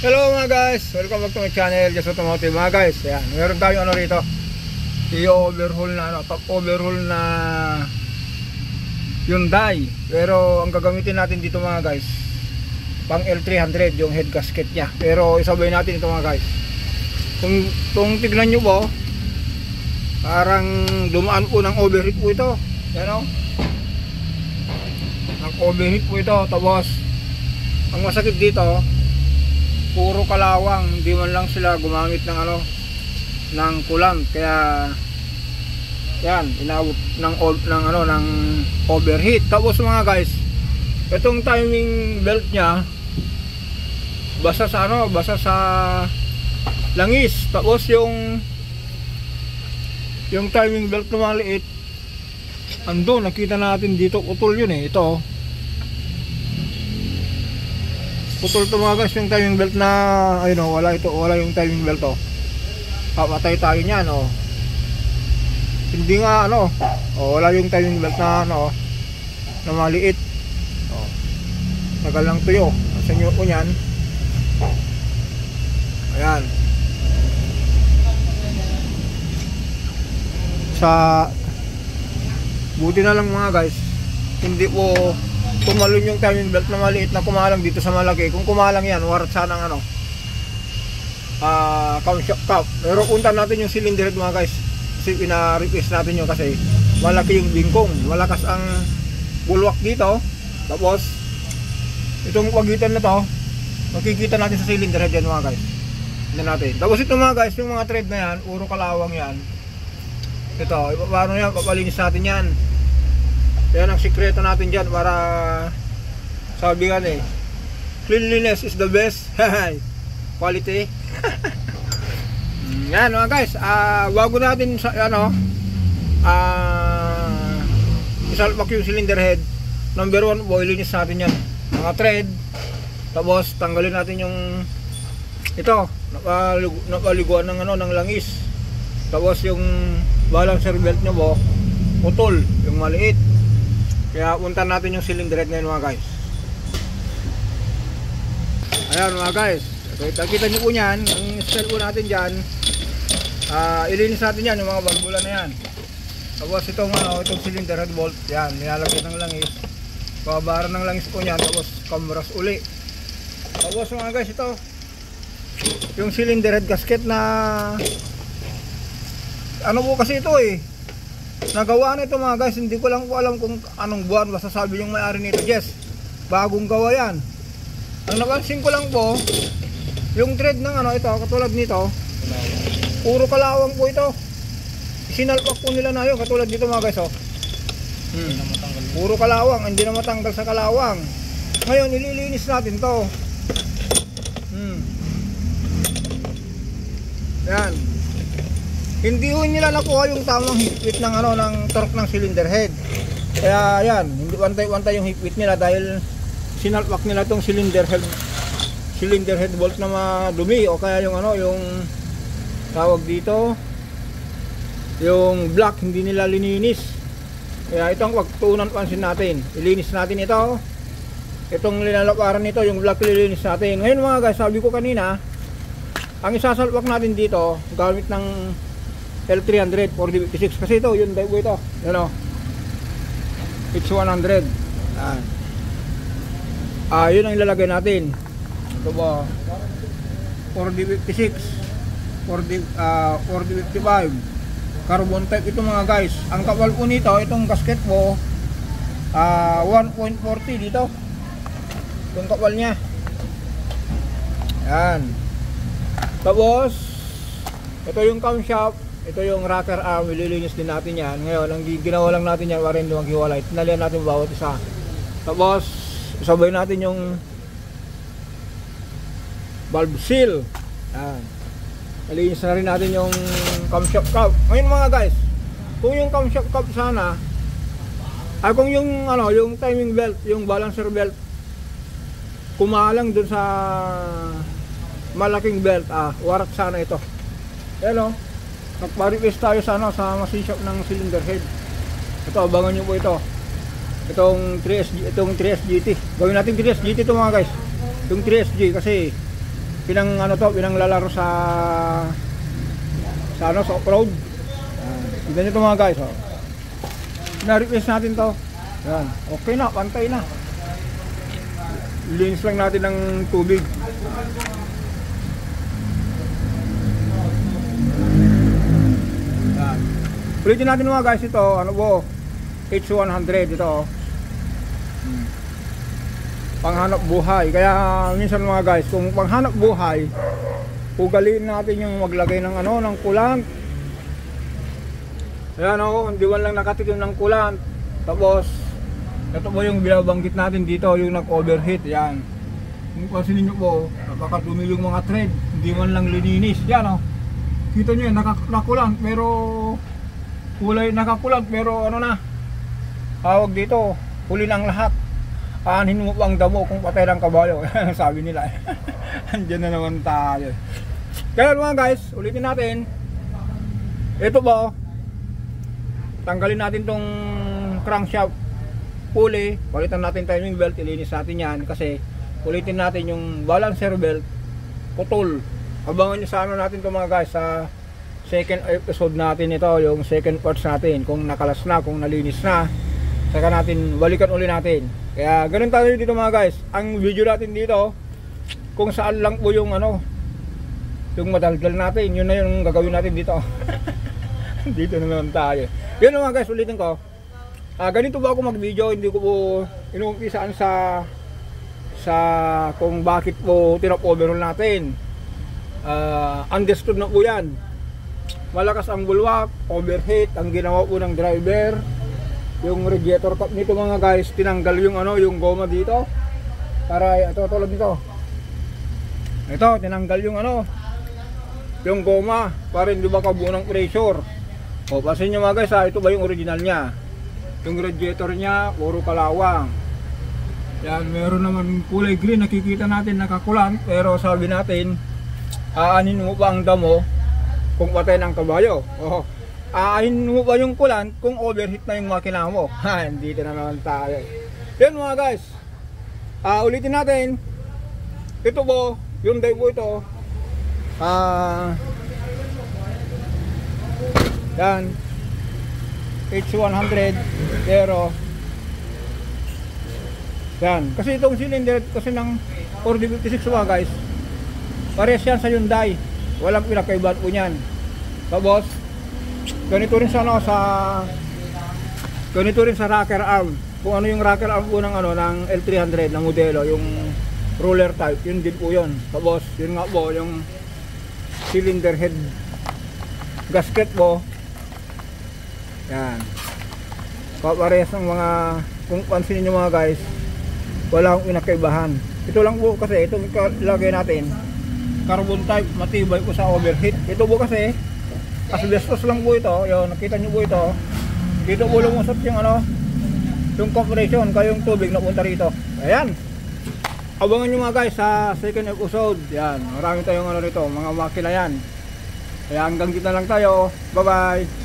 Hello mga guys, welcome back to my channel, Just Automotive mga guys. Ayan, meron tayong ano rito, i-overhaul na top overhaul na Hyundai. Pero ang gagamitin natin dito mga guys, pang L300 yung head gasket nya. Pero isabay natin ito mga guys. Kung tignan nyo po, parang dumaan po ng overheat po ito. Yan o, ng overheat po ito. Tapos ang masakit dito, puro kalawang, hindi man lang sila gumamit ng ng coolant, kaya yan, inabot ng overheat. Tapos mga guys, itong timing belt nya basa sa langis. Tapos yung timing belt na maliit andun, nakita natin dito, utol yun eh. Ito putol to mga guys, yung timing belt na ayun o, wala yung timing belt o. Papatay tayo nyan o. Hindi nga wala yung timing belt na na maliit o. Tagal lang tuyo. Asan nyo po nyan. Ayan, sa buti na lang mga guys, hindi po tumalon yung timing belt na maliit na kumalang dito sa malaki. Kung kumalang yan, warat sana ng camshaft cap. Pero punta natin yung cylinder head mga guys, kasi pina-replace natin yun kasi malaki yung bingkong, malakas ang bulwak dito. Tapos itong pagitan na to, makikita natin sa cylinder head yan mga guys. Tignan natin. Tapos ito mga guys, yung mga thread na yan, puro kalawang yan. Ito, paano yan, papalinis natin yan. Yan ang sikreto natin dyan, para sabi nga cleanliness is the best quality. Yan mga guys, bago natin isalpak yung cylinder head, number 1 po, ilinis natin yan, mga thread. Tapos tanggalin natin yung ito, napaliguan ng ng langis. Tapos yung balancer belt nyo po, putol, yung maliit. Kaya punta natin yung cylinder head ngayon mga guys. Ayan mga guys, kita nyo po nyan, ang install po natin dyan, ilinis natin yan, yung mga valvula na yan. Tapos itong cylinder head bolt, yan, nilalagyan ng langis, babara ng langis po nyan, tapos kamras uli. Tapos mga guys, ito yung cylinder head gasket na po kasi ito nagawa na ito mga guys, hindi ko lang po alam kung anong buwan, basta sabi yung may-ari nito, Jess, bagong gawa yan. Ang napansin ko lang po, yung thread ng ito, katulad nito, puro kalawang po ito. Sinalpak po nila na yun, katulad dito mga guys puro kalawang, hindi na matanggal sa kalawang. Ngayon ililinis natin to. Yan, hindi ho nila nakuha yung tamang higpit ng ng torque ng cylinder head. Kaya yan, hindi pantay-pantay yung higpit nila dahil sinalpak nila tong cylinder head bolt na madumi, o kaya yung yung tawag dito, yung black, hindi nila lininis. Kaya itong pagtuunan pansin natin, ilinis natin ito. Itong linalaparan nito, yung black, lilinis natin. Ngayon mga guys, sabi ko kanina, ang isasalpak natin dito gamit ng L300 4D56, kasi ito yun po ito, it's 100. Yun ang ilalagay natin. Ito ba 4D56, 4D55 carbon type ito mga guys. Ang kapal po nito, itong gasket po 1.40 dito, itong kapal nya. Yan. Tapos ito yung camshaft, ito yung rocker arm, ililinis din natin yan. Ngayon, ang ginawa lang natin yan para hindi maghiwalay, tinalian natin bawat isa. Tapos isabay natin yung valve seal. Yan, nalinis na rin natin yung camshaft cap. Ngayon mga guys, kung yung camshaft cap sana kung yung yung timing belt, yung balancer belt kumalang dun sa malaking belt, warat sana ito. Nagpa-replace tayo sa machine shop ng cylinder head. Ito, abangan nyo po ito. Itong 3S GT. Gawin natin 3S GT ito mga guys. Yung 3SG kasi pinanglalaro sa off-road. Tignan nyo ito mga guys, oh. Na-replace natin to. Yan. Okay na, pantay na. Linis lang natin ng tubig. Yan. Ulitin natin mga guys ito, ano po, H100 ito. Panghanap buhay. Kaya minsan mga guys, kung panghanap buhay, ugaliin natin yung maglagay ng ng coolant. Ayan o, hindi man lang nakatikim ng coolant. Tapos ito po yung binabanggit natin dito, yung nag-overheat. Yan. Kung pansinin nyo po, napakadumi yung mga thread, hindi man lang lininis. Yan o, kita nyo yun, nakakulant pero kulay nakakulant pero tawag dito, huli ng lahat. Aanhin mo pang damo kung patay ng kabayo. Sabi nila. Andiyan na naman tayo. Kaya mga guys, ulitin natin. Ito po, tanggalin natin tong crankshaft pulley, palitan natin timing belt, ilinis natin yan kasi ulitin natin yung balancer belt putol. Abangan nyo sa natin to mga guys sa second episode natin ito, yung second parts natin, kung nakalas na, kung nalinis na, saka natin balikan uli natin. Kaya ganun tayo dito mga guys. Ang video natin dito kung saan lang po yung yung madaldal natin, yun na yung gagawin natin dito. Dito naman tayo. Yun mga guys, ulitin ko. Ganito ba ako mag-video, hindi ko po inumpisaan sa kung bakit po tinop-overhaul natin. Understood na po yan. Malakas ang bulwak, overheat, ang ginawa po ng driver. Yung radiator cap nito mga guys, tinanggal yung yung goma dito. Para ito tulad nito. Ito, tinanggal yung yung goma para hindi makabuo ng pressure. O, pasin nyo mga guys, ito ba yung original niya? Yung radiator niya, puro kalawang. Yan, meron naman kulay green, nakikita natin nakakulant, pero sabi natin, aanin mo pa ang damo kung patay ng kabayo. O, aanin mo pa yung kulant kung overheat na yung makina mo. Ha, dito na naman tayo. Yan mga guys, ulitin natin. Ito po, yung dive po ito. Yan H100 pero yan, kasi itong cylinder kasi ng 4D56 mga guys, parehas yan sa Hyundai, walang pinakaibahan po niyan. Tapos ganito rin sa ganito rin sa rocker arm, kung ano yung rocker arm po ng ng L300 na modelo, yung roller type, yun din po yun. Tapos yun nga po yung cylinder head gasket po. Yan. Parehas ng mga, kung pansinin nyo mga guys, wala akong pinakaibahan. Ito lang po kasi, ito ilagay natin, carbon type, matibay po sa overheat. Ito po kasi, asbestos lang po ito. Yun, nakita nyo po ito. Dito po lumusot yung yung compression, kaya yung tubig na punta rito. Ayan. Abangan nyo mga guys sa second episode. Yan, marami tayong rito, mga makina yan. Kaya hanggang dito lang tayo. Bye bye.